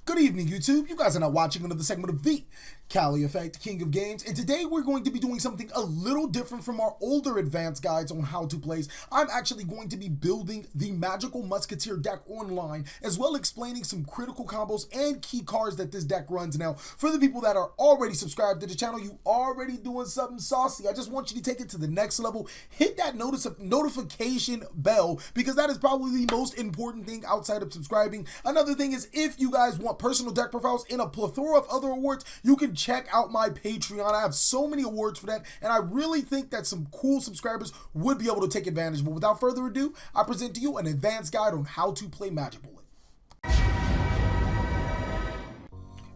Good evening, YouTube. You guys are now watching another segment of TheCaliEffect, King of Games, and today we're going to be doing something a little different from our older advanced guides on how to plays. I'm actually going to be building the Magical Musketeer deck online, as well explaining some critical combos and key cards that this deck runs. Now, for the people that are already subscribed to the channel, you already doing something saucy. I just want you to take it to the next level. Hit that notification bell, because that is probably the most important thing outside of subscribing. Another thing is, if you guys want personal deck profiles and a plethora of other awards, you can check out my Patreon. I have so many awards for that, and I really think that some cool subscribers would be able to take advantage. But without further ado, I present to you an advanced guide on how to play Magic Bullet.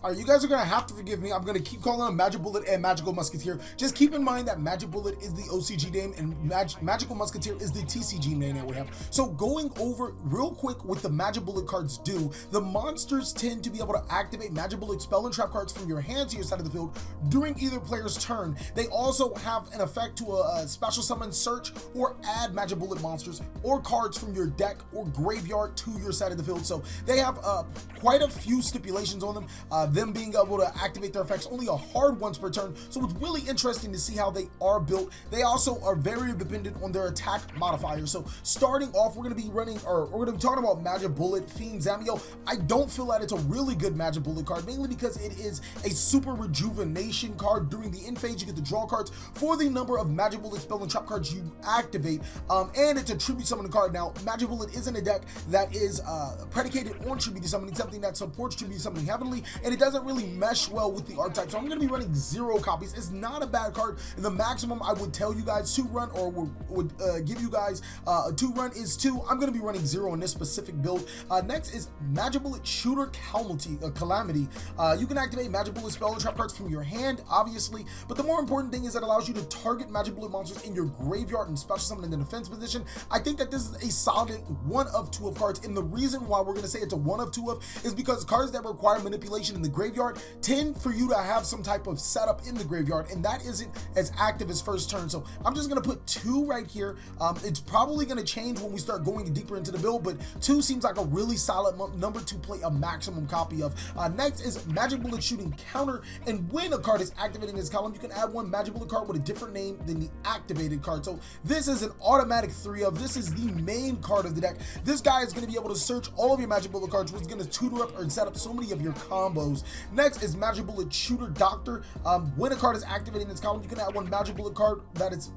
Alright, you guys are going to have to forgive me. I'm going to keep calling them Magic Bullet and Magical Musketeer. Just keep in mind that Magic Bullet is the OCG name and Magical Musketeer is the TCG name that we have. So going over real quick what the Magic Bullet cards do, the monsters tend to be able to activate Magic Bullet spell and trap cards from your hand to your side of the field during either player's turn. They also have an effect to a special summon, search, or add Magic Bullet monsters or cards from your deck or graveyard to your side of the field. So they have quite a few stipulations on them. Them being able to activate their effects only a hard once per turn, so it's really interesting to see how they are built. They also are very dependent on their attack modifier. So starting off, we're going to be running, or we're going to be talking about Magic Bullet Fiend Zamio. I don't feel that it's a really good Magic Bullet card, mainly because it is a super rejuvenation card. During the end phase, you get to draw cards for the number of Magic Bullet spell and trap cards you activate, and it's a tribute summoning card. Now, Magic Bullet isn't a deck that is predicated on tribute summoning, something that supports tribute summoning heavily, and it doesn't really mesh well with the archetype. So I'm going to be running 0 copies. It's not a bad card. The maximum I would tell you guys to run, or would give you guys to run, is 2. I'm going to be running 0 in this specific build. Next is Magic Bullet Shooter Calamity. You can activate Magic Bullet spell and trap cards from your hand, obviously, but the more important thing is that it allows you to target Magic Bullet monsters in your graveyard and special summon in the defense position. I think that this is a solid 1 of 2 of cards, and the reason why we're going to say it's a 1 of 2 of is because cards that require manipulation in the graveyard tend for you to have some type of setup in the graveyard, and that isn't as active as first turn. So I'm just going to put 2 right here. It's probably going to change when we start going deeper into the build, but 2 seems like a really solid number to play a maximum copy of. Next is Magic Bullet Shooting Counter, and when a card is activated in this column, you can add 1 Magic Bullet card with a different name than the activated card. So this is an automatic 3 of. This is the main card of the deck. This guy is going to be able to search all of your Magic Bullet cards, which is going to tutor up or set up so many of your combos. Next is Magic Bullet Shooter Doctor. When a card is activated in this column, you can add 1 Magic Bullet card that is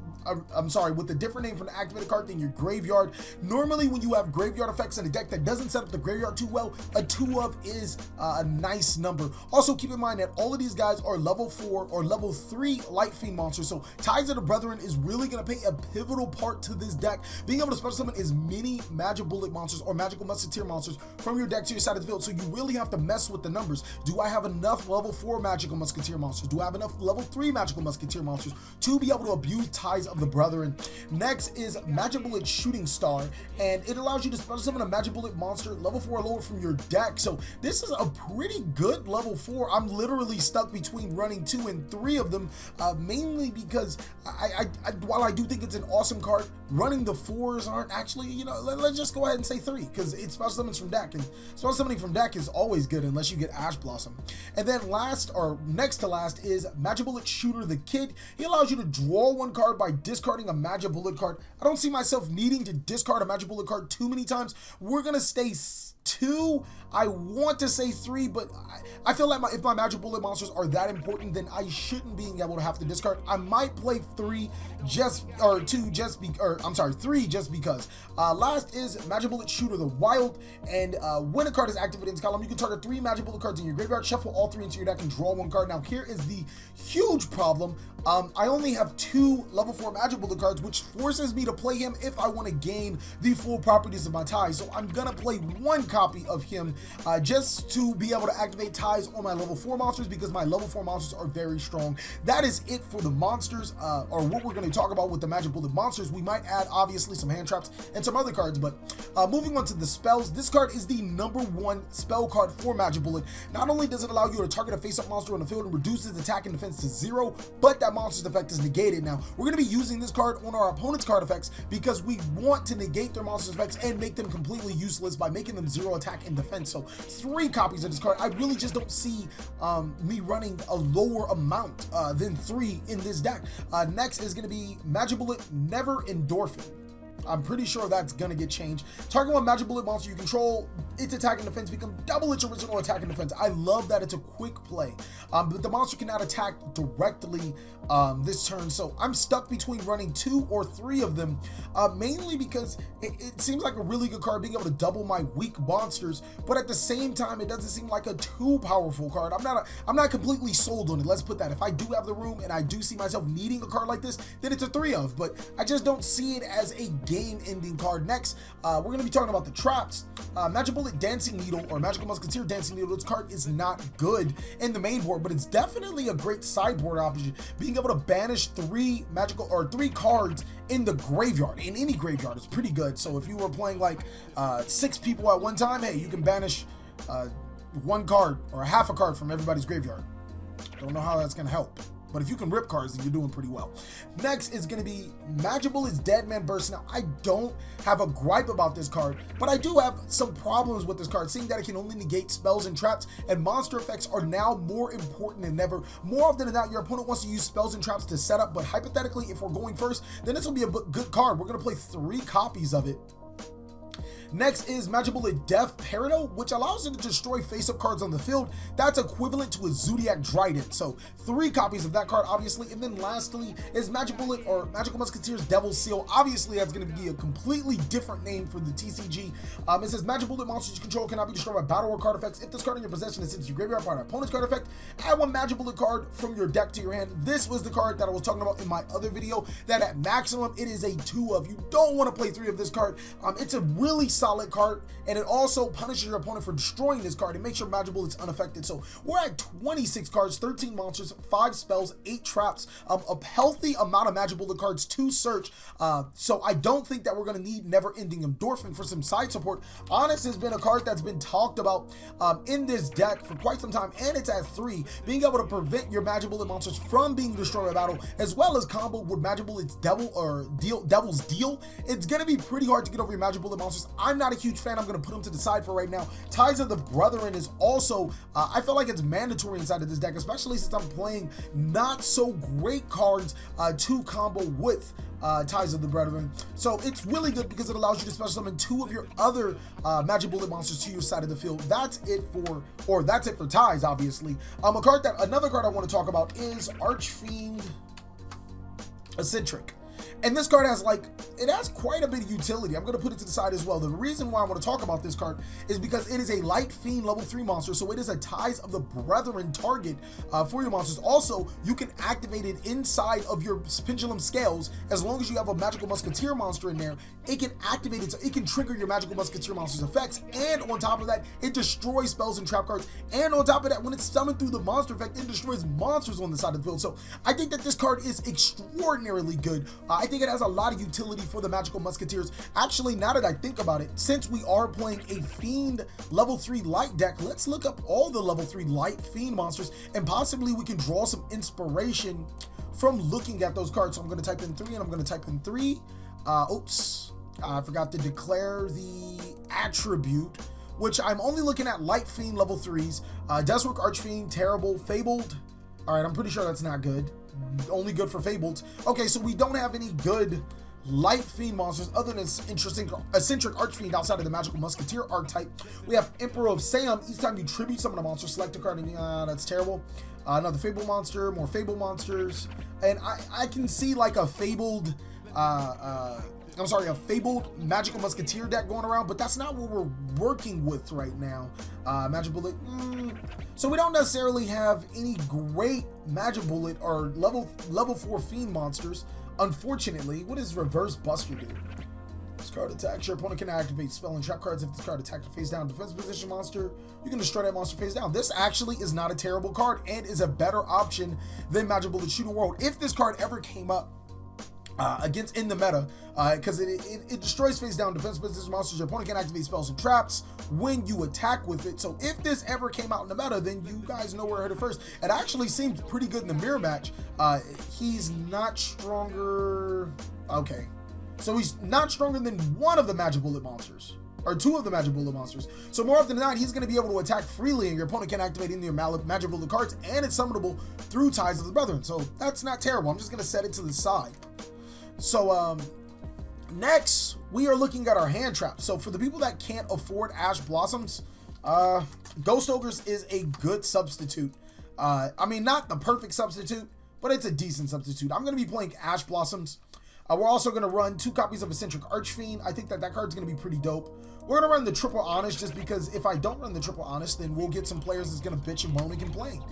with a different name from the activated card than your graveyard. Normally, when you have graveyard effects in a deck that doesn't set up the graveyard too well, a 2 of is a nice number. Also, keep in mind that all of these guys are level 4 or level 3 Light Fiend monsters, so Ties of the Brethren is really going to play a pivotal part to this deck. Being able to special summon as many Magic Bullet monsters or Magical Musketeer monsters from your deck to your side of the field, so you really have to mess with the numbers. Do I have enough level 4 Magical Musketeer monsters? Do I have enough level 3 Magical Musketeer monsters to be able to abuse Ties of the Brethren? Next is Magic Bullet Shooting Star, and it allows you to special summon a Magic Bullet monster level 4 or lower from your deck. So this is a pretty good level 4. I'm literally stuck between running 2 and 3 of them, mainly because while I do think it's an awesome card, running the 4s aren't actually, let's just go ahead and say 3, because it special summons from deck, and special summoning from deck is always good unless you get Ash Blossom. And then last, or next to last, is Magic Bullet Shooter the Kid. He allows you to draw 1 card by discarding a Magic Bullet card. I don't see myself needing to discard a Magic Bullet card too many times. We're gonna stay 2. I want to say 3, but I feel like if my Magic Bullet monsters are that important, then I shouldn't be able to have to discard. I might play 3 3 just because. Last is Magic Bullet Shooter the Wild, and when a card is activated in this column, you can target 3 Magic Bullet cards in your graveyard, shuffle all 3 into your deck, and draw 1 card. Now here is the huge problem. I only have 2 level 4 Magic Bullet cards, which forces me to play him if I want to gain the full properties of my Ties. So I'm gonna play 1 copy of him just to be able to activate Ties on my level 4 monsters, because my level 4 monsters are very strong. That is it for the monsters, or what we're going to talk about with the Magic Bullet monsters. We might add obviously some hand traps and some other cards, but moving on to the spells, this card is the #1 spell card for Magic Bullet. Not only does it allow you to target a face-up monster on the field and reduces attack and defense to 0, but that monster's effect is negated. Now, we're going to be using this card on our opponent's card effects because we want to negate their monster's effects and make them completely useless by making them 0 0 attack and defense. So 3 copies of this card. I really just don't see me running a lower amount than 3 in this deck. Next is going to be Magic Bullet Never Endorphin. I'm pretty sure that's going to get changed. Target one Magic Bullet monster you control, its attack and defense become double its original attack and defense. I love that it's a quick play, but the monster cannot attack directly this turn. So I'm stuck between running 2 or 3 of them, mainly because it seems like a really good card, being able to double my weak monsters, but at the same time, it doesn't seem like a too powerful card. I'm not completely sold on it. Let's put that. If I do have the room and I do see myself needing a card like this, then it's a 3 of, but I just don't see it as a game-ending card. Next, we're going to be talking about the traps. Magic Bullet Dancing Needle, or Magical Musketeer Dancing Needle. This card is not good in the main board, but it's definitely a great sideboard option. Being able to banish 3 cards in the graveyard, in any graveyard, is pretty good. So if you were playing like 6 people at one time, hey, you can banish 1 card or half a card from everybody's graveyard. Don't know how that's going to help, but if you can rip cards, then you're doing pretty well. Next is going to be Magic Bullet's Dead Man Burst. Now, I don't have a gripe about this card, but I do have some problems with this card, seeing that it can only negate spells and traps, and monster effects are now more important than ever. More often than not, your opponent wants to use spells and traps to set up, but hypothetically, if we're going first, then this will be a good card. We're going to play 3 copies of it. Next is Magic Bullet Death Peridot, which allows it to destroy face-up cards on the field. That's equivalent to a Zodiac Trident. So 3 copies of that card, obviously. And then lastly is Magic Bullet, or Magical Musketeer's Devil's Seal. Obviously, that's going to be a completely different name for the TCG. It says Magic Bullet monsters you control cannot be destroyed by battle or card effects. If this card in your possession is sent to your graveyard by an opponent's card effect, add 1 Magic Bullet card from your deck to your hand. This was the card that I was talking about in my other video, that at maximum, it is a 2 of. You don't want to play 3 of this card. It's a really solid card, and it also punishes your opponent for destroying this card. It makes your Magic Bullets unaffected. So we're at 26 cards, 13 monsters, 5 spells, 8 traps, a healthy amount of Magic Bullet cards to search. So I don't think that we're going to need Never Ending Endorphin for some side support. Honest has been a card that's been talked about in this deck for quite some time, and it's at 3, being able to prevent your Magic Bullet monsters from being destroyed by battle, as well as combo with Magic Bullet's Devil's Deal. It's going to be pretty hard to get over your Magic Bullet monsters. I'm not a huge fan. I'm going to put them to the side for right now. Ties of the Brethren is also, I feel like it's mandatory inside of this deck, especially since I'm playing not so great cards to combo with Ties of the Brethren. So it's really good because it allows you to special summon 2 of your other Magic Bullet monsters to your side of the field. That's it for Ties, obviously. Another card I want to talk about is Archfiend Eccentric. And this card has quite a bit of utility. I'm going to put it to the side as well. The reason why I want to talk about this card is because it is a Light Fiend level 3 monster, so it is a Ties of the Brethren target for your monsters. Also, you can activate it inside of your Pendulum Scales. As long as you have a Magical Musketeer monster in there, it can activate it, so it can trigger your Magical Musketeer monster's effects, and on top of that, it destroys spells and trap cards, and on top of that, when it's summoned through the monster effect, it destroys monsters on the side of the field. So I think that this card is extraordinarily good. I think it has a lot of utility for the Magical Musketeers. Actually, now that I think about it, since we are playing a Fiend level 3 light deck, let's look up all the level 3 light Fiend monsters, and possibly we can draw some inspiration from looking at those cards. So I'm going to type in 3, and I'm going to type in 3. Oops, I forgot to declare the attribute, which I'm only looking at Light Fiend level 3s. Deathstroke Archfiend, terrible. Fabled. All right, I'm pretty sure that's not good. Only good for Fabled. Okay, so we don't have any good Light Fiend monsters other than Eccentric Archfiend outside of the Magical Musketeer archetype. We have Emperor of Sam. Each time you tribute summon a monster, select a card, and that's terrible. Another Fable monster, more Fable monsters, and I can see like a Fabled a Fabled Magical Musketeer deck going around, but that's not what we're working with right now. Magic Bullet, so we don't necessarily have any great Magic Bullet or level 4 Fiend monsters, unfortunately. What does Reverse Buster do? This card attacks. Your opponent can activate spell and trap cards. If this card attacks a face down defense position monster, you can destroy that monster face down. This actually is not a terrible card and is a better option than Magic Bullet Shooting World. If this card ever came up in the meta, because it destroys face down defense position monsters. Your opponent can activate spells and traps when you attack with it. So if this ever came out in the meta, then you guys know where I heard it first. It actually seems pretty good in the mirror match. He's not stronger. Okay, so he's not stronger than one of the Magic Bullet monsters. or 2 of the Magic Bullet monsters. So more often than not, he's going to be able to attack freely, and your opponent can activate any of your Magic Bullet cards, and it's summonable through Ties of the Brethren. So that's not terrible. I'm just going to set it to the side. So next, we are looking at our hand traps. So for the people that can't afford Ash Blossoms, Ghost Ogres is a good substitute. I mean, not the perfect substitute, but it's a decent substitute. I'm going to be playing Ash Blossoms. We're also going to run 2 copies of Eccentric Archfiend. I think that card's going to be pretty dope. We're going to run the Triple Honest just because if I don't run the Triple Honest, then we'll get some players that's going to bitch and moan and complain.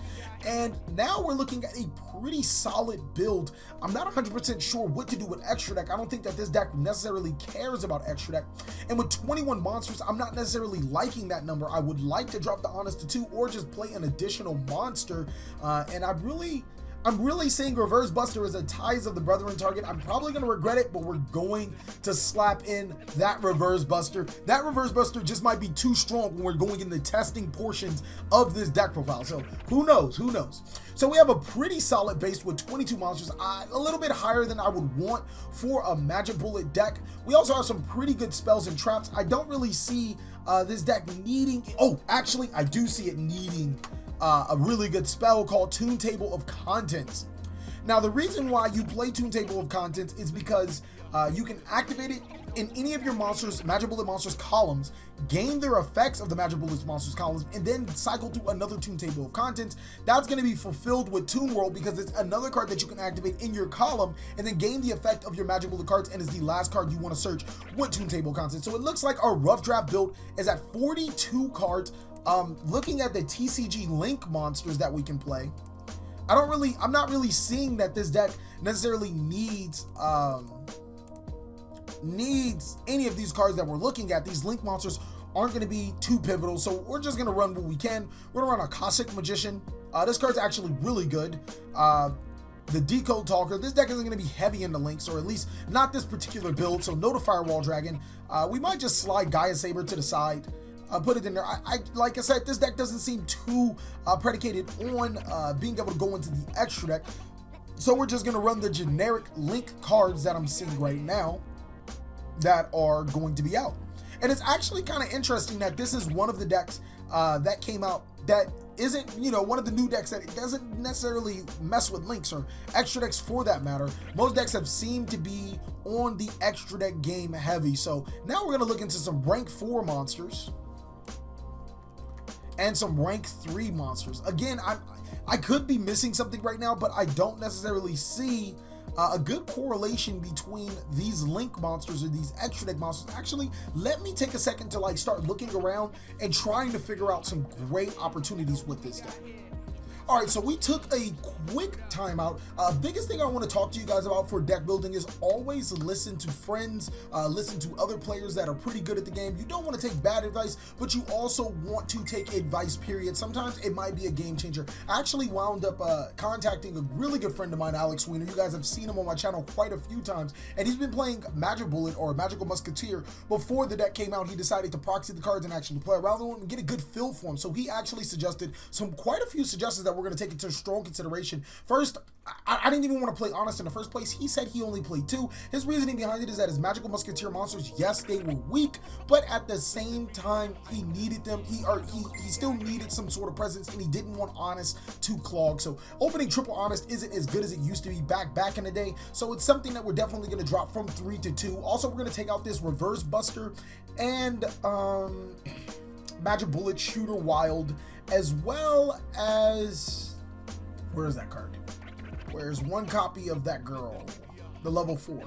And now we're looking at a pretty solid build. I'm not 100% sure what to do with Extra Deck. I don't think that this deck necessarily cares about Extra Deck. And with 21 monsters, I'm not necessarily liking that number. I would like to drop the Honest to 2 or just play an additional monster. And I'm really seeing Reverse Buster as a Ties of the Brethren target. I'm probably going to regret it, but we're going to slap in that Reverse Buster. That Reverse Buster just might be too strong when we're going in the testing portions of this deck profile. So who knows? Who knows? So we have a pretty solid base with 22 monsters, a little bit higher than I would want for a Magic Bullet deck. We also have some pretty good spells and traps. I don't really see this deck needing... Oh, actually, I do see it needing... a really good spell called Tune Table of Contents. Now, the reason why you play Tune Table of Contents is because you can activate it in any of your monsters, Magic Bullet monsters columns, gain their effects of the Magic Bullet monsters columns, and then cycle to another Tune Table of Contents. That's going to be fulfilled with Toon World because it's another card that you can activate in your column and then gain the effect of your Magic Bullet cards, and is the last card you want to search with Tune Table of Contents. So it looks like our rough draft build is at 42 cards. Looking at the TCG Link monsters that we can play, I'm not really seeing that this deck necessarily needs any of these cards that we're looking at. These Link monsters aren't going to be too pivotal, so we're just going to run what we can. We're going to run a Cossack Magician. This card's actually really good. The Decode Talker. This deck isn't going to be heavy into links, or at least not this particular build, so no to Firewall Dragon. We might just slide Gaia Saber to the side. Put it in there. Like I said, this deck doesn't seem too predicated on being able to go into the extra deck. So we're just going to run the generic Link cards that I'm seeing right now that are going to be out. And it's actually kind of interesting that this is one of the decks that came out that isn't, one of the new decks that it doesn't necessarily mess with links or extra decks for that matter. Most decks have seemed to be on the extra deck game heavy. So now we're going to look into some rank 4 monsters and some rank 3 monsters. Again, I could be missing something right now, but I don't necessarily see a good correlation between these Link monsters or these extra deck monsters. Actually, let me take a second to start looking around and trying to figure out some great opportunities with this deck. All right, so we took a quick timeout. Biggest thing I want to talk to you guys about for deck building is always listen to friends, listen to other players that are pretty good at the game. You don't want to take bad advice, but you also want to take advice, period. Sometimes it might be a game changer. I actually wound up contacting a really good friend of mine, Alex Wiener. You guys have seen him on my channel quite a few times, and he's been playing Magic Bullet or Magical Musketeer before the deck came out. He decided to proxy the cards and actually play around with them and get a good feel for them. So he actually suggested quite a few suggestions that we're going to take into strong consideration. First, I didn't even want to play Honest in the first place. He said he only played 2. His reasoning behind it is that his Magical Musketeer monsters, yes, they were weak, but at the same time, he needed them. He still needed some sort of presence, and he didn't want Honest to clog. So opening triple Honest isn't as good as it used to be back in the day. So it's something that we're definitely going to drop from 3 to 2. Also, we're going to take out this Reverse Buster and Magic Bullet Shooter Wild, as well as... Where is that card? Where's one copy of that girl? The level 4.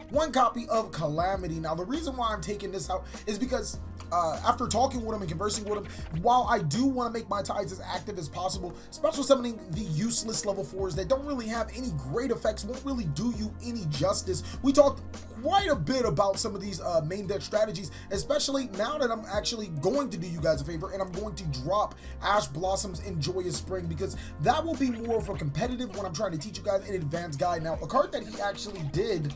One copy of Calamity. Now, the reason why I'm taking this out is because after talking with him and conversing with him, while I do want to make my Tides as active as possible, special summoning the useless level 4s that don't really have any great effects won't really do you any justice. We talked quite a bit about some of these main deck strategies, especially now that I'm actually going to do you guys a favor and I'm going to drop Ash Blossoms and Joyous Spring, because that will be more of a competitive when I'm trying to teach you guys an advanced guide. Now, a card that he actually did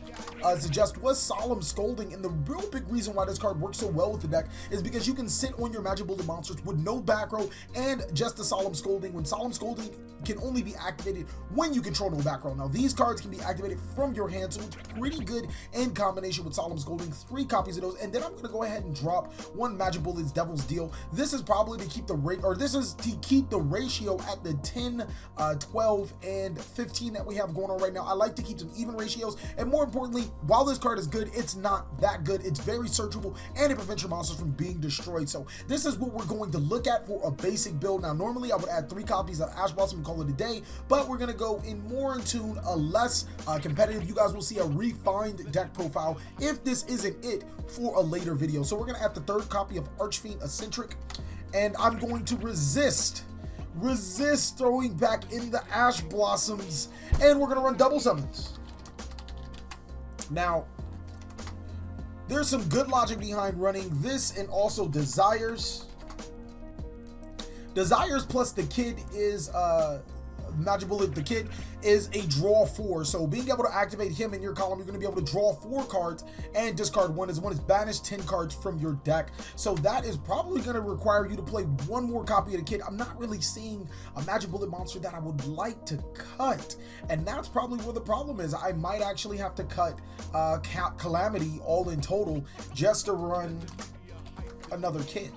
suggest was Solemn Scolding, and the real big reason why this card works so well with the deck is because you can sit on your Magic Bullet monsters with no back row and just the Solemn Scolding, when Solemn Scolding can only be activated when you control no back row. Now, these cards can be activated from your hand, so it's pretty good and combination with Solemn's Golding, 3 copies of those, and then I'm going to go ahead and drop 1 Magic Bullet's Devil's Deal. This is probably to keep the ratio at the 10, 12, and 15 that we have going on right now. I like to keep some even ratios, and more importantly, while this card is good, it's not that good. It's very searchable, and it prevents your monsters from being destroyed. So this is what we're going to look at for a basic build. Now, normally I would add 3 copies of Ash Blossom and call it a day, but we're going to go in more in tune, a less competitive. You guys will see a refined deck profile if this isn't it for a later video. So we're going to add the 3rd copy of Archfiend Eccentric, and I'm going to resist throwing back in the Ash Blossoms, and we're going to run double summons. Now, there's some good logic behind running this and also Desires. Desires plus the Kid is Magic Bullet, the Kid, is a draw 4. So being able to activate him in your column, you're going to be able to draw 4 cards and discard 1 as 1 is banish 10 cards from your deck. So that is probably going to require you to play 1 more copy of the Kid. I'm not really seeing a Magic Bullet monster that I would like to cut, and that's probably where the problem is. I might actually have to cut Calamity all in total just to run another Kid.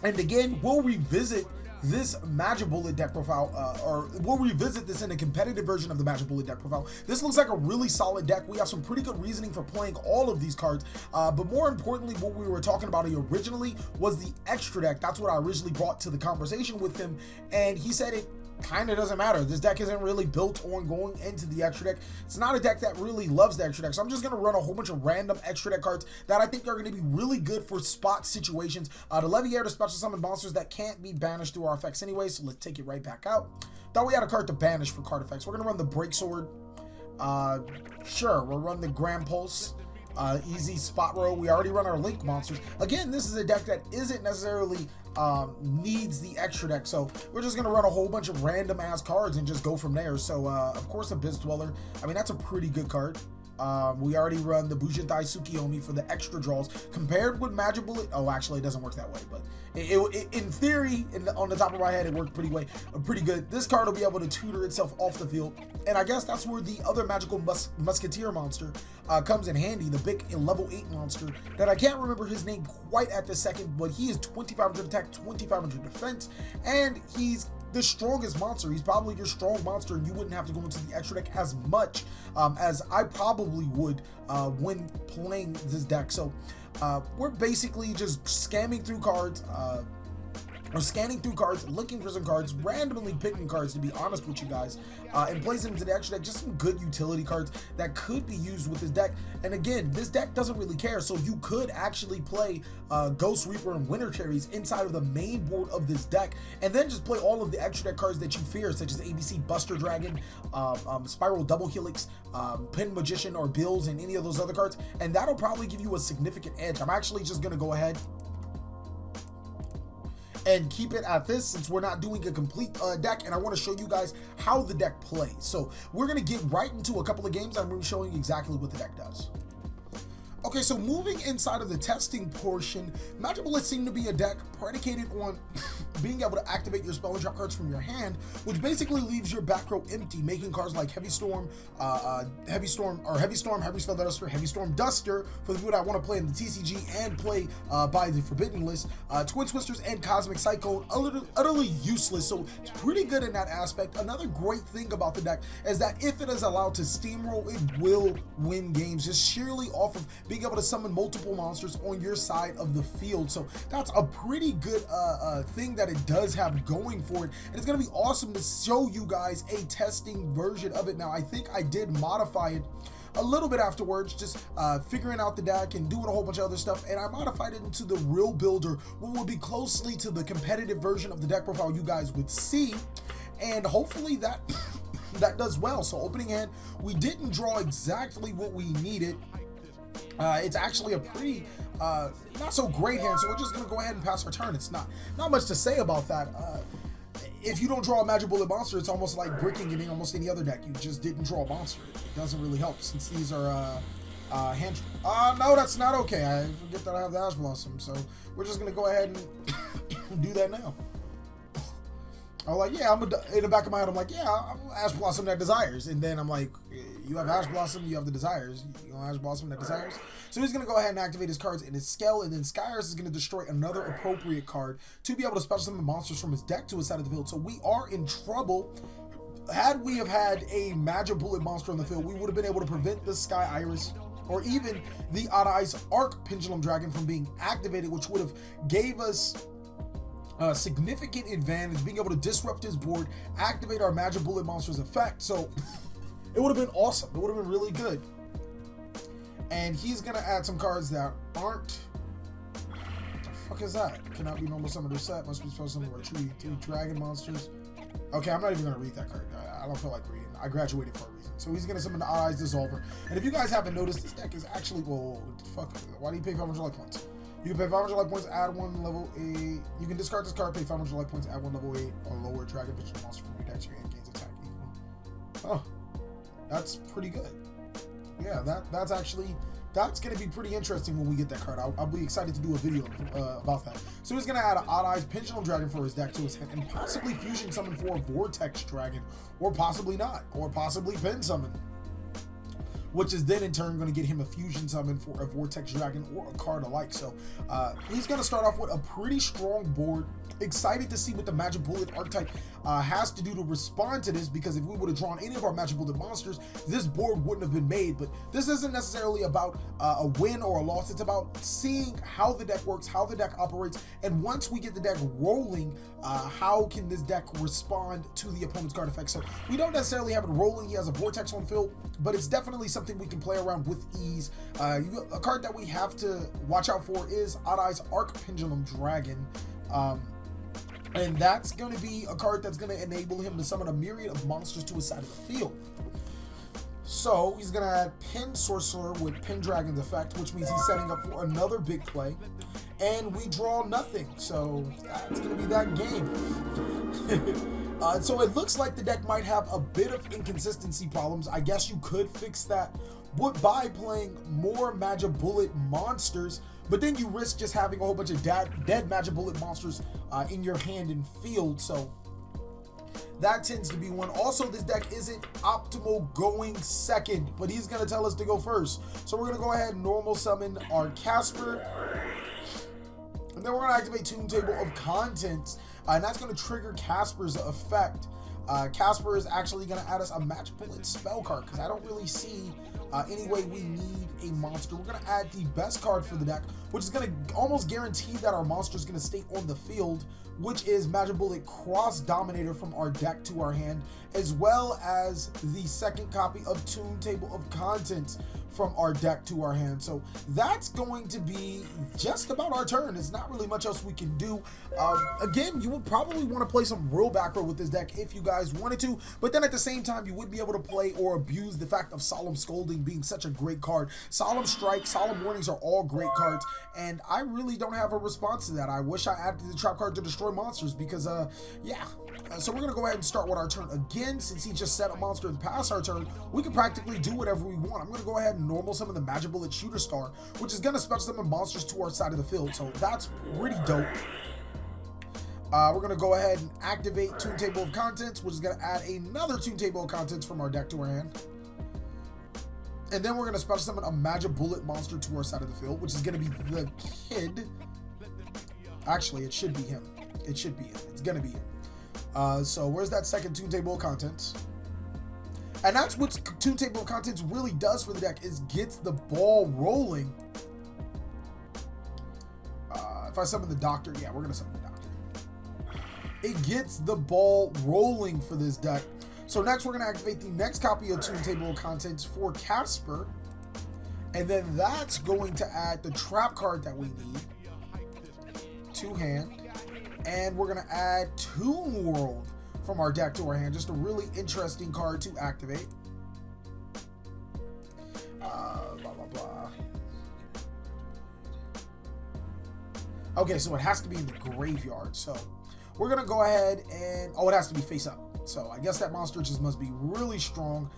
And again, we'll revisit this Magic Bullet deck profile, or we'll revisit this in a competitive version of the Magic Bullet deck profile. This looks like a really solid deck. We have some pretty good reasoning for playing all of these cards, but more importantly, what we were talking about originally was the extra deck. That's what I originally brought to the conversation with him, and he said it kind of doesn't matter. This deck isn't really built on going into the extra deck. It's not a deck that really loves the extra deck, so I'm just going to run a whole bunch of random extra deck cards that I think are going to be really good for spot situations. The Leviair to special summon monsters that can't be banished through our effects anyway, so let's take it right back out. Thought we had a card to banish for card effects. We're going to run the Break Sword. Sure, we'll run the Grand Pulse. Easy spot row. We already run our Link monsters. Again, this is a deck that isn't necessarily needs the extra deck, so we're just gonna run a whole bunch of random ass cards and just go from there. So of course, Abyss Dweller, I mean, that's a pretty good card. We already run the Bujintai Tsukiyomi for the extra draws. Compared with Magic Bullet, oh, actually, it doesn't work that way, but in theory, on the top of my head, it worked pretty good. This card will be able to tutor itself off the field, and I guess that's where the other Magical Musketeer monster comes in handy, the big level 8 monster that I can't remember his name quite at this second, but he is 2500 attack, 2500 defense, and he's the strongest monster. He's probably your strong monster, and you wouldn't have to go into the extra deck as much as I probably would when playing this deck. So we're basically just scamming through cards, or scanning through cards, looking for some cards, randomly picking cards, to be honest with you guys, and placing them into the extra deck. Just some good utility cards that could be used with this deck. And again, this deck doesn't really care, so you could actually play Ghost Reaper and Winter Cherries inside of the main board of this deck, and then just play all of the extra deck cards that you fear, such as ABC Buster Dragon, Spiral Double Helix, Pin Magician, or Bills, and any of those other cards, and that'll probably give you a significant edge. I'm actually just going to go ahead and keep it at this, since we're not doing a complete deck, and I want to show you guys how the deck plays. So we're going to get right into a couple of games. I'm going to be showing you exactly what the deck does. Okay, so moving inside of the testing portion, Magic Bullet seemed to be a deck predicated on being able to activate your spell and drop cards from your hand, which basically leaves your back row empty, making cards like Heavy Storm, Heavy Storm, Heavy Spell Duster, Heavy Storm Duster for the people that want to play in the TCG and play by the Forbidden List, Twin Twisters and Cosmic Cyclone, utterly useless, so it's pretty good in that aspect. Another great thing about the deck is that if it is allowed to steamroll, it will win games, just sheerly off of being able to summon multiple monsters on your side of the field. So that's a pretty good thing that it does have going for it, and it's going to be awesome to show you guys a testing version of it. Now, I think I did modify it a little bit afterwards, just figuring out the deck and doing a whole bunch of other stuff, and I modified it into the real builder, what will be closely to the competitive version of the deck profile you guys would see, and hopefully that that does well. So opening hand, we didn't draw exactly what we needed. It's actually a pretty not so great hand, so we're just gonna go ahead and pass our turn. It's not much to say about that. If you don't draw a Magic Bullet monster, it's almost like bricking it in almost any other deck. You just didn't draw a monster. It doesn't really help, since these are hand. No, that's not okay. I forget that I have the Ash Blossom, so we're just gonna go ahead and do that now. I'm like, yeah, in the back of my head, I'm like, yeah, I'm Ash Blossom that Desires, and then I'm like, You have Ash Blossom, you have the Desires. You know, Ash Blossom and the Desires. So he's going to go ahead and activate his cards in his scale, and then Skyers is going to destroy another appropriate card to be able to special summon monsters from his deck to his side of the field. So we are in trouble. Had we have had a Magic Bullet monster on the field, we would have been able to prevent the Sky Iris or even the Odd Eyes Arc Pendulum Dragon from being activated, which would have gave us a significant advantage, being able to disrupt his board, activate our Magic Bullet monster's effect. So it would have been awesome. It would have been really good. And he's going to add some cards that aren't... What the fuck is that? Cannot be normal summoned or set. Must be special summoned or three dragon monsters. Okay, I'm not even going to read that card. I don't feel like reading. I graduated for a reason. So he's going to summon the Odd Eyes Dissolver. And if you guys haven't noticed, this deck is actually... Whoa, fuck. Why do you pay 500 life points? You can pay 500 life points, add 1 level 8. You can discard this card, pay 500 life points, add 1 level 8 or lower dragon vision monster from your deck to your hand, gains attack equal. Oh, that's pretty good. Yeah, that's going to be pretty interesting when we get that card. I'll be excited to do a video about that. So he's going to add an Odd Eyes Pendulum Dragon for his deck to his hand, and possibly Fusion Summon for a Vortex Dragon, or possibly not, or possibly Pen Summon, which is then in turn going to get him a Fusion Summon for a Vortex Dragon or a card alike. So he's going to start off with a pretty strong board. Excited to see what the Magic Bullet archetype has to do to respond to this, because if we would have drawn any of our Magic Bullet monsters, this board wouldn't have been made. But this isn't necessarily about a win or a loss. It's about seeing how the deck works, how the deck operates, and once we get the deck rolling, how can this deck respond to the opponent's card effect. So we don't necessarily have it rolling. He has a Vortex on field, but it's definitely something we can play around with ease. A card that we have to watch out for is Odd Eyes Arc Pendulum Dragon. And that's going to be a card that's going to enable him to summon a myriad of monsters to his side of the field. So he's going to add Pen Sorcerer with Pendragon's effect, which means he's setting up for another big play. And we draw nothing. So that's going to be that game. So it looks like the deck might have a bit of inconsistency problems. I guess you could fix that by playing more Magic Bullet monsters, but then you risk just having a whole bunch of dead Magic Bullet monsters in your hand and field. So that tends to be one. Also, this deck isn't optimal going second, but he's going to tell us to go first. So we're going to go ahead and normal summon our Casper. And then we're going to activate Tomb Table of Contents. And that's going to trigger Casper's effect. Casper is actually going to add us a Magic Bullet spell card, because I don't really see any way we need a monster. We're going to add the best card for the deck, which is going to almost guarantee that our monster is going to stay on the field, which is Magic Bullet Cross Dominator from our deck to our hand, as well as the second copy of Tomb Table of Contents from our deck to our hand. So that's going to be just about our turn. There's not really much else we can do. Again, you would probably want to play some real back row with this deck if you guys wanted to, but then at the same time, you would be able to play or abuse the fact of Solemn Scolding being such a great card. Solemn Strike, Solemn Warnings are all great cards, and I really don't have a response to that. I wish I added the trap card to destroy monsters, because yeah. So we're going to go ahead and start with our turn again. Since he just set a monster and passed our turn, we can practically do whatever we want. I'm going to go ahead and normal summon the Magic Bullet Shooter Star, which is going to special summon monsters to our side of the field. So that's pretty dope. We're going to go ahead and activate Tomb Table of Contents, which is going to add another Tomb Table of Contents from our deck to our hand. And then we're going to special summon a Magic Bullet monster to our side of the field, which is going to be the Kid. Actually, it should be him. It should be him. It's going to be him. So where's that second Tomb Table of Contents? And that's what Tomb Table of Contents really does for the deck, is gets the ball rolling. If I summon the Doctor, yeah, we're going to summon the Doctor. It gets the ball rolling for this deck. So next we're going to activate the next copy of Tomb Table of Contents for Casper. And then that's going to add the trap card that we need to hand. And we're going to add Tomb World from our deck to our hand. Just a really interesting card to activate. Blah, blah, blah. Okay, so it has to be in the graveyard. So we're going to go ahead and... Oh, it has to be face up. So I guess that monster just must be really strong.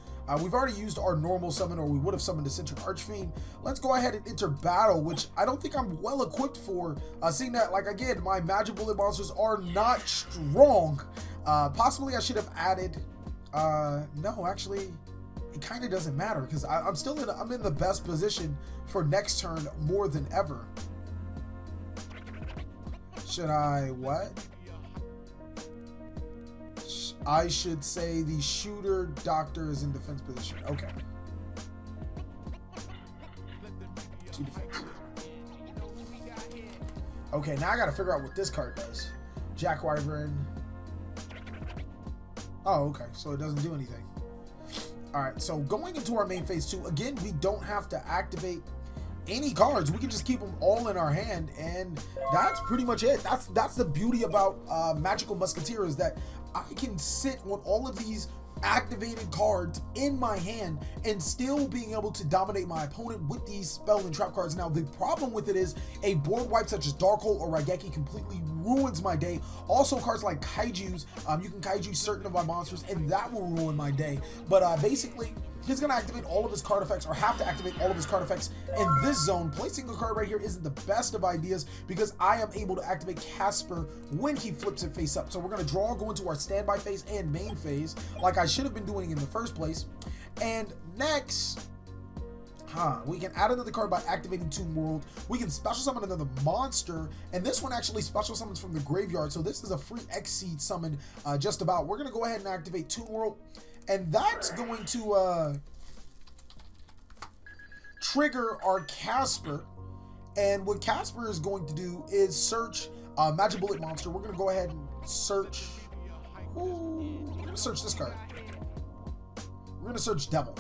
We've already used our normal summon, or we would have summoned the Eccentric Archfiend. Let's go ahead and enter battle, which I don't think I'm well equipped for, seeing that, like, again, my Magic Bullet monsters are not strong. Possibly I should have added, no, actually, it kind of doesn't matter because I'm in the best position for next turn more than ever. Should I what? I should say the shooter doctor is in defense position. Okay. 2 defense. Okay, now I gotta figure out what this card does. Jack Wyvern. Oh, okay. So it doesn't do anything. Alright, so going into our main phase 2, again, we don't have to activate any cards. We can just keep them all in our hand, and that's pretty much it. That's the beauty about Magical Musketeer, is that I can sit on all of these activated cards in my hand and still being able to dominate my opponent with these spell and trap cards. Now, the problem with it is a board wipe such as Darkhold or Raigeki completely ruins my day. Also, cards like Kaijus, you can Kaiju certain of my monsters, and that will ruin my day. But basically, he's going to activate all of his card effects, or have to activate all of his card effects in this zone. Placing a card right here isn't the best of ideas because I am able to activate Casper when he flips it face up. So we're going to draw, go into our standby phase and main phase, like I should have been doing in the first place. And next, we can add another card by activating Tomb World. We can special summon another monster, and this one actually special summons from the graveyard. So this is a free X-Seed summon just about. We're going to go ahead and activate Tomb World. And that's going to trigger our Casper. And what Casper is going to do is search Magic Bullet monster. We're going to go ahead and search. We're going to search this card. We're going to search Devil.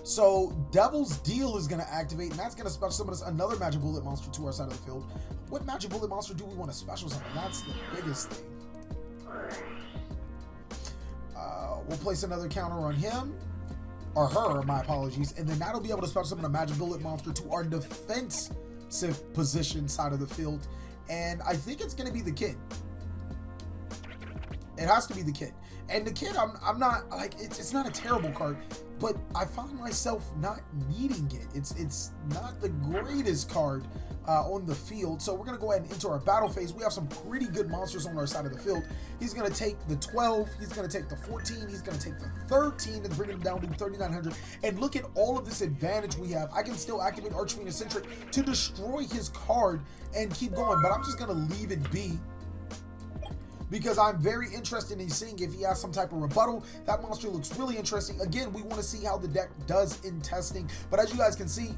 So Devil's Deal is going to activate, and that's going to special summon us another Magic Bullet monster to our side of the field. What Magic Bullet monster do we want to special summon? That's the biggest thing. We'll place another counter on him, or her, my apologies, and then that'll be able to special summon a Magic Bullet monster to our defensive position side of the field, and I think it's going to be the Kid. It has to be the Kid. And the Kid, I'm not, like, it's not a terrible card, but I find myself not needing it. It's not the greatest card on the field. So we're going to go ahead and enter our battle phase. We have some pretty good monsters on our side of the field. He's going to take the 12. He's going to take the 14. He's going to take the 13 and bring him down to 3,900. And look at all of this advantage we have. I can still activate Archfiend Eccentric to destroy his card and keep going, but I'm just going to leave it be, because I'm very interested in seeing if he has some type of rebuttal. That monster looks really interesting. Again, we want to see how the deck does in testing. But as you guys can see,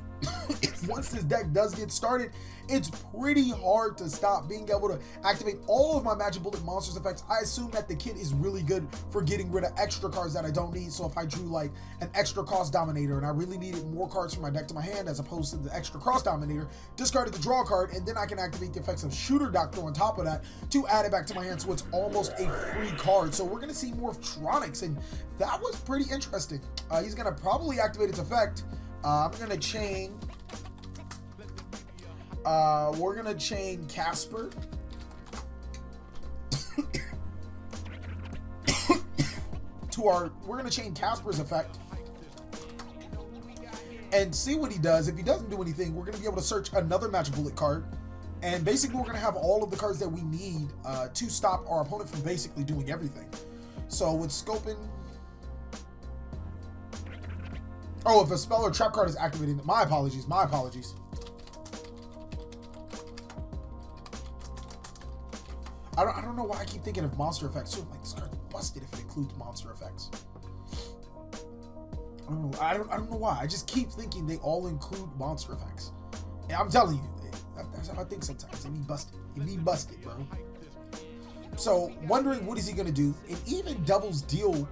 once this deck does get started, it's pretty hard to stop. Being able to activate all of my Magic Bullet monsters effects, I assume that the Kit is really good for getting rid of extra cards that I don't need. So if I drew like an extra cost Dominator and I really needed more cards from my deck to my hand as opposed to the extra cross Dominator, discarded the draw card, and then I can activate the effects of Shooter Doctor on top of that to add it back to my hand, so it's almost a free card. So we're going to see more of Tronics, and that was pretty interesting. He's going to probably activate its effect. I'm going to chain... we're going to chain Casper. We're going to chain Casper's effect and see what he does. If he doesn't do anything, we're going to be able to search another Magic Bullet card. And basically, we're going to have all of the cards that we need to stop our opponent from basically doing everything. So with scoping... Oh, if a spell or trap card is activated... My apologies, my apologies. I don't know why I keep thinking of monster effects. So like, this card's busted if it includes monster effects. I don't know why. I just keep thinking they all include monster effects. And I'm telling you, that's how I think sometimes. They be busted. They be busted, bro. So, wondering what is he going to do. And even Devil's Deal,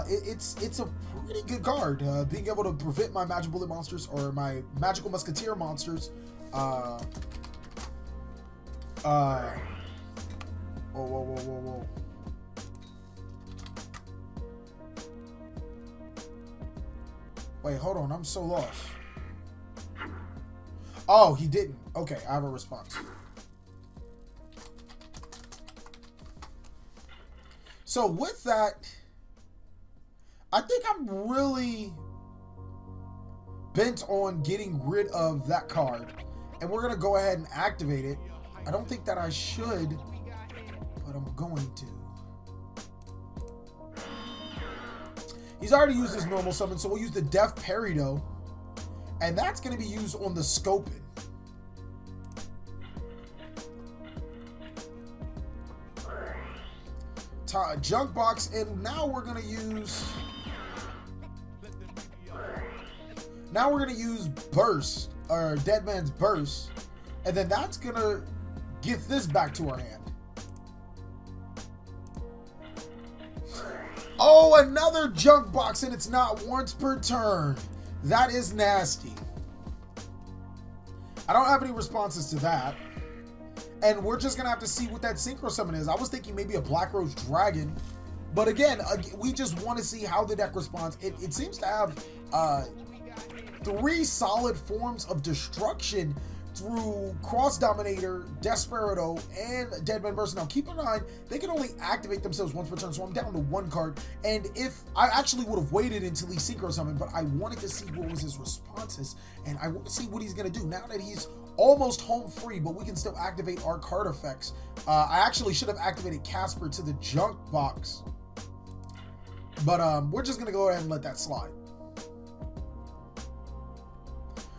it's a pretty good card. Being able to prevent my Magic Bullet monsters or my Magical Musketeer monsters. Whoa. Wait, hold on. I'm so lost. Oh, he didn't. Okay, I have a response. So with that, I think I'm really bent on getting rid of that card. And we're going to go ahead and activate it. I don't think that I should, but I'm going to. He's already used his normal summon, so we'll use the Death Peridot. And that's going to be used on the Scopin. Junk Box, and now we're going to use... Now we're going to use Burst, or Dead Man's Burst. And then that's going to get this back to our hand. Oh, another Junk Box, and it's not once per turn. That is nasty. I don't have any responses to that. And we're just going to have to see what that Synchro Summon is. I was thinking maybe a Black Rose Dragon. But again, we just want to see how the deck responds. It seems to have 3 solid forms of destruction through Cross Dominator, Desperado, and Deadman Burst. Now, keep in mind, they can only activate themselves once per turn, so I'm down to 1 card. And if I actually would have waited until he Synchro Summoned, but I wanted to see what was his responses, and I want to see what he's going to do now that he's almost home free, but we can still activate our card effects. I actually should have activated Casper to the Junk Box, but we're just going to go ahead and let that slide.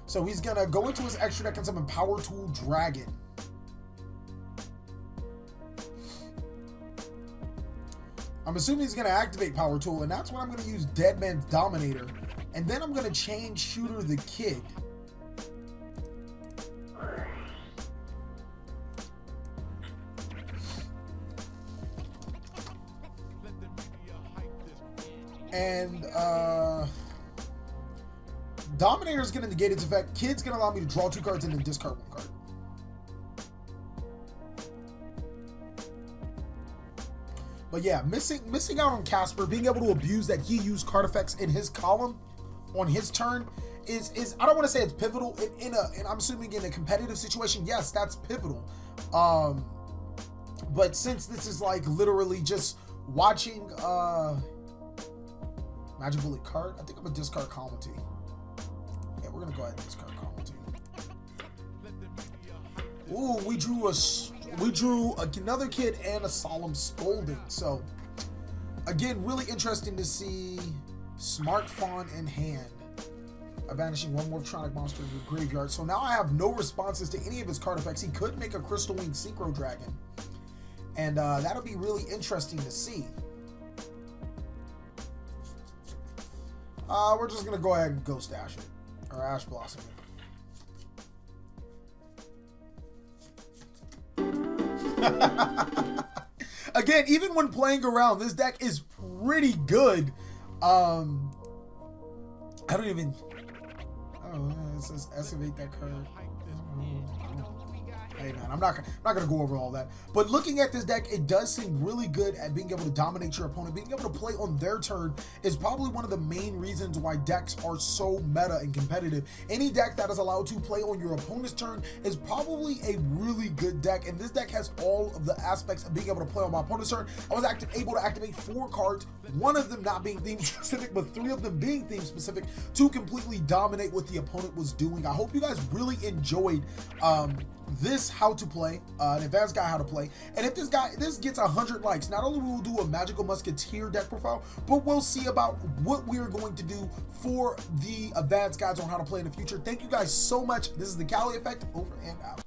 So he's going to go into his extra deck and summon Power Tool Dragon. I'm assuming he's going to activate Power Tool, and that's when I'm going to use Dead Man's Dominator. And then I'm going to change Shooter the Kid. And, Dominator is going to negate its effect. Kid's going to allow me to draw 2 cards and then discard 1 card. But yeah, missing out on Casper, being able to abuse that he used card effects in his column on his turn is I don't want to say it's pivotal and I'm assuming in a competitive situation, yes, that's pivotal. But since this is like literally just watching Magic Bullet card, I think I'm gonna discard Calmity. Yeah, we're gonna go ahead and discard Calmity. Ooh, we drew another kid and a Solemn Scolding. So again, really interesting to see Smart Fawn in hand. Banishing 1 more Tronic monster in your graveyard. So now I have no responses to any of his card effects. He could make a Crystal Wing Synchro Dragon. And that'll be really interesting to see. We're just going to go ahead and Ghost Dash it. Or Ash Blossom it. Again, even when playing around, this deck is pretty good. I don't even... Oh, it says excavate that card. Hey man, I'm not gonna go over all that. But looking at this deck, it does seem really good at being able to dominate your opponent. Being able to play on their turn is probably one of the main reasons why decks are so meta and competitive. Any deck that is allowed to play on your opponent's turn is probably a really good deck. And this deck has all of the aspects of being able to play on my opponent's turn. I was able to activate 4 cards, 1 of them not being theme specific, but 3 of them being theme specific to completely dominate what the opponent was doing. I hope you guys really enjoyed this how to play, an advanced guide how to play. And if this gets 100 likes, not only will we do a Magical Musketeer deck profile, but we'll see about what we are going to do for the advanced guides on how to play in the future. Thank you guys so much. This is the Cali Effect, over and out.